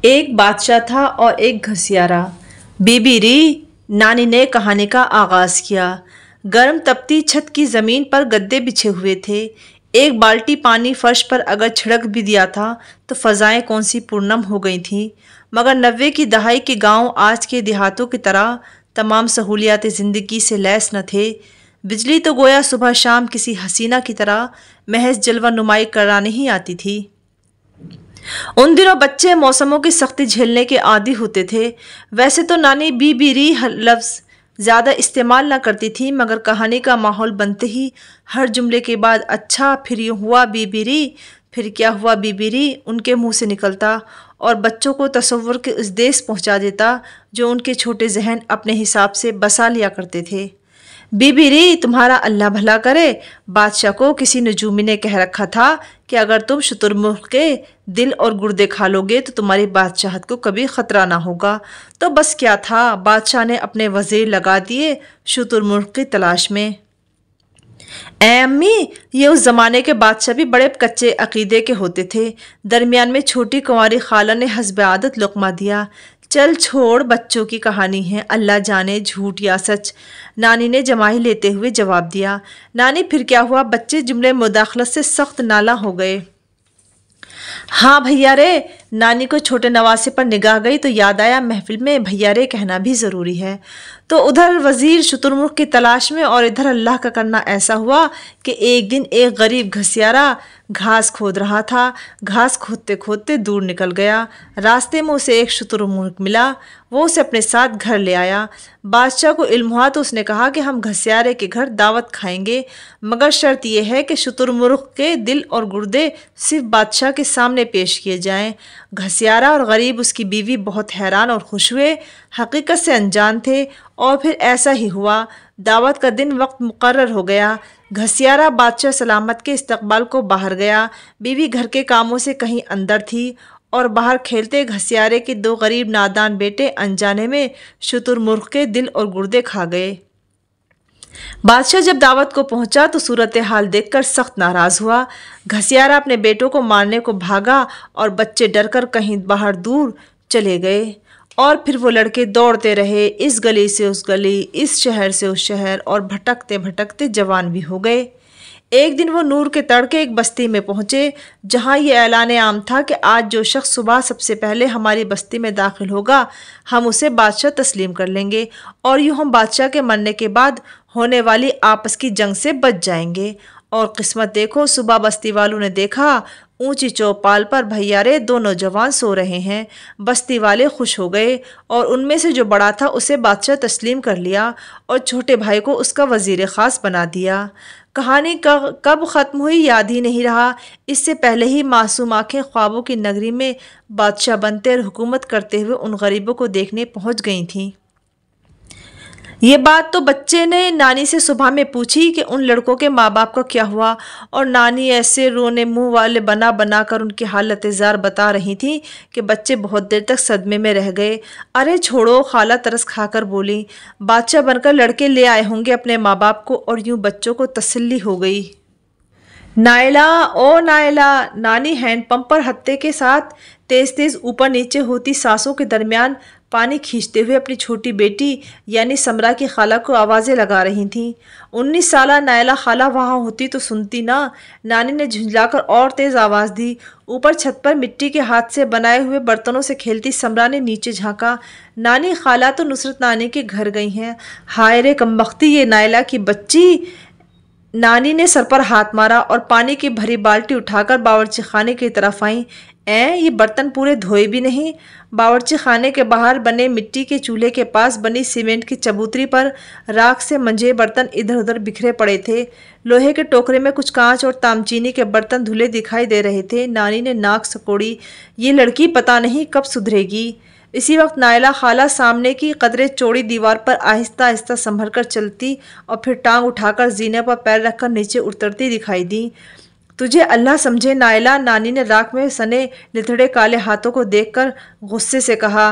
ایک بادشاہ تھا اور ایک گھسیارا۔ بی ری نانی نے کہانی کا آغاز کیا۔ گرم تپتی چھت کی زمین پر گدے بچھے ہوئے تھے۔ ایک بالٹی پانی فرش پر اگر چھڑک بھی دیا تھا تو فضائیں کون سی پورنم ہو گئی تھیں، مگر 90 کی دہائی کے گاؤں آج کے دیہاتوں کی طرح تمام سہولیات زندگی سے لیس نہ تھے۔ بجلی تو گویا صبح شام کسی حسینہ کی طرح محض جلوہ نمائی کرانے ہی آتی تھی۔ ان دنوں بچے موسموں کی سختی جھیلنے کے عادی ہوتے تھے۔ ویسے تو نانی بی ری لفظ زیادہ استعمال نہ کرتی تھی، مگر کہانی کا ماحول بنتے ہی ہر جملے کے بعد اچھا پھر یوں ہوا بی ری، پھر کیا ہوا بی ری ان کے منہ سے نکلتا اور بچوں کو تصور کے اس دیس پہنچا دیتا جو ان کے چھوٹے ذہن اپنے حساب سے بسا لیا کرتے تھے۔ بی ری تمہارا اللہ بھلا کرے، بادشاہ کو کسی نجومی نے کہہ رکھا تھا کہ اگر تم شتر مرغ کے دل اور گردے کھا لو گے تو تمہاری بادشاہت کو کبھی خطرہ نہ ہوگا۔ تو بس کیا تھا، بادشاہ نے اپنے وزیر لگا دیے شتر مرغ کی تلاش میں۔ اے امی، یہ اس زمانے کے بادشاہ بھی بڑے کچے عقیدے کے ہوتے تھے۔ درمیان میں چھوٹی کنواری خالہ نے حسب عادت لقمہ دیا۔ چل چھوڑ، بچوں کی کہانی ہے، اللہ جانے جھوٹ یا سچ، نانی نے جمائی لیتے ہوئے جواب دیا۔ نانی پھر کیا ہوا؟ بچے جملے مداخلت سے سخت نالاں ہو گئے۔ ہاں بھیا رے، نانی کو چھوٹے نواسے پر نگاہ گئی تو یاد آیا محفل میں بھیا رے کہنا بھی ضروری ہے۔ تو ادھر وزیر شتر مرغ کی تلاش میں اور ادھر اللہ کا کرنا ایسا ہوا کہ ایک دن ایک غریب گھسیارا گھاس کھود رہا تھا۔ گھاس کھودتے کھودتے دور نکل گیا۔ راستے میں اسے ایک شتر مرغ ملا، وہ اسے اپنے ساتھ گھر لے آیا۔ بادشاہ کو علم ہوا تو اس نے کہا کہ ہم گھسیارے کے گھر دعوت کھائیں گے، مگر شرط یہ ہے کہ شتر مرغ کے دل اور گردے صرف بادشاہ کے سامنے پیش کیے جائیں۔ گھسیارا اور غریب اس کی بیوی بہت حیران اور خوش ہوئے، حقیقت سے انجان تھے، اور پھر ایسا ہی ہوا۔ دعوت کا دن وقت مقرر ہو گیا۔ گھسیارا بادشاہ سلامت کے استقبال کو باہر گیا۔ بیوی گھر کے کاموں سے کہیں اندر تھی اور باہر کھیلتے گھسیارے کے دو غریب نادان بیٹے انجانے میں شتر مرغ کے دل اور گردے کھا گئے۔ بادشاہ جب دعوت کو پہنچا تو صورتحال دیکھ کر سخت ناراض ہوا۔ گھسیارا اپنے بیٹوں کو مارنے کو بھاگا اور بچے ڈر کر کہیں باہر دور چلے گئے، اور پھر وہ لڑکے دوڑتے رہے، اس گلی سے اس گلی، اس شہر سے اس شہر، اور بھٹکتے بھٹکتے جوان بھی ہو گئے۔ ایک دن وہ نور کے تڑکے ایک بستی میں پہنچے جہاں یہ اعلان عام تھا کہ آج جو شخص صبح سب سے پہلے ہماری بستی میں داخل ہوگا ہم اسے بادشاہ تسلیم کر لیں گے، اور یوں ہم بادشاہ کے مرنے کے بعد ہونے والی آپس کی جنگ سے بچ جائیں گے۔ اور قسمت دیکھو، صبح بستی والوں نے دیکھا اونچی چوپال پر بھیا رے دو نوجوان سو رہے ہیں۔ بستی والے خوش ہو گئے اور ان میں سے جو بڑا تھا اسے بادشاہ تسلیم کر لیا اور چھوٹے بھائی کو اس کا وزیر خاص بنا دیا۔ کہانی کب ختم ہوئی یاد ہی نہیں رہا۔ اس سے پہلے ہی معصوم آنکھیں خوابوں کی نگری میں بادشاہ بنتے اور حکومت کرتے ہوئے ان غریبوں کو دیکھنے پہنچ گئی تھیں۔ یہ بات تو بچے نے نانی سے صبح میں پوچھی کہ ان لڑکوں کے ماں باپ کا کیا ہوا، اور نانی ایسے رونے منہ والے بنا بنا کر ان کی حالت زار بتا رہی تھیں کہ بچے بہت دیر تک صدمے میں رہ گئے۔ ارے چھوڑو، خالہ ترس کھا کر بولی، بادشاہ بن کر لڑکے لے آئے ہوں گے اپنے ماں باپ کو، اور یوں بچوں کو تسلی ہو گئی۔ نائلہ، او نائلہ! نانی ہینڈ پمپ پر ہتھے کے ساتھ تیز تیز اوپر نیچے ہوتی سانسوں کے درمیان پانی کھینچتے ہوئے اپنی چھوٹی بیٹی یعنی سمرا کی خالہ کو آوازیں لگا رہی تھیں۔ 19 سالہ نائلہ خالہ وہاں ہوتی تو سنتی نا۔ نانی نے جھنجھلا کر اور تیز آواز دی۔ اوپر چھت پر مٹی کے ہاتھ سے بنائے ہوئے برتنوں سے کھیلتی سمرا نے نیچے جھانکا۔ نانی خالہ تو نصرت نانی کے گھر گئی ہیں۔ ہائے رے کمبختی، یہ نائلہ کی بچی! نانی نے سر پر ہاتھ مارا اور پانی کی بھری بالٹی اٹھا کر باورچی خانے کی طرف آئیں۔ یہ برتن پورے دھوئے بھی نہیں۔ باورچی خانے کے باہر بنے مٹی کے چولہے کے پاس بنی سیمنٹ کی چبوتری پر راکھ سے منجے برتن ادھر ادھر بکھرے پڑے تھے۔ لوہے کے ٹوکرے میں کچھ کانچ اور تامچینی کے برتن دھلے دکھائی دے رہے تھے۔ نانی نے ناک سکوڑی، یہ لڑکی پتہ نہیں کب سدھرے گی۔ اسی وقت نائلہ خالہ سامنے کی قدرے چوڑی دیوار پر آہستہ آہستہ سنبھل کر چلتی اور پھر ٹانگ اٹھا کر زینے پر پیر رکھ کر نیچے اترتی دکھائی دی۔ تجھے اللہ سمجھے نائلہ، نانی نے راکھ میں سنے لتھڑے کالے ہاتھوں کو دیکھ کر غصے سے کہا۔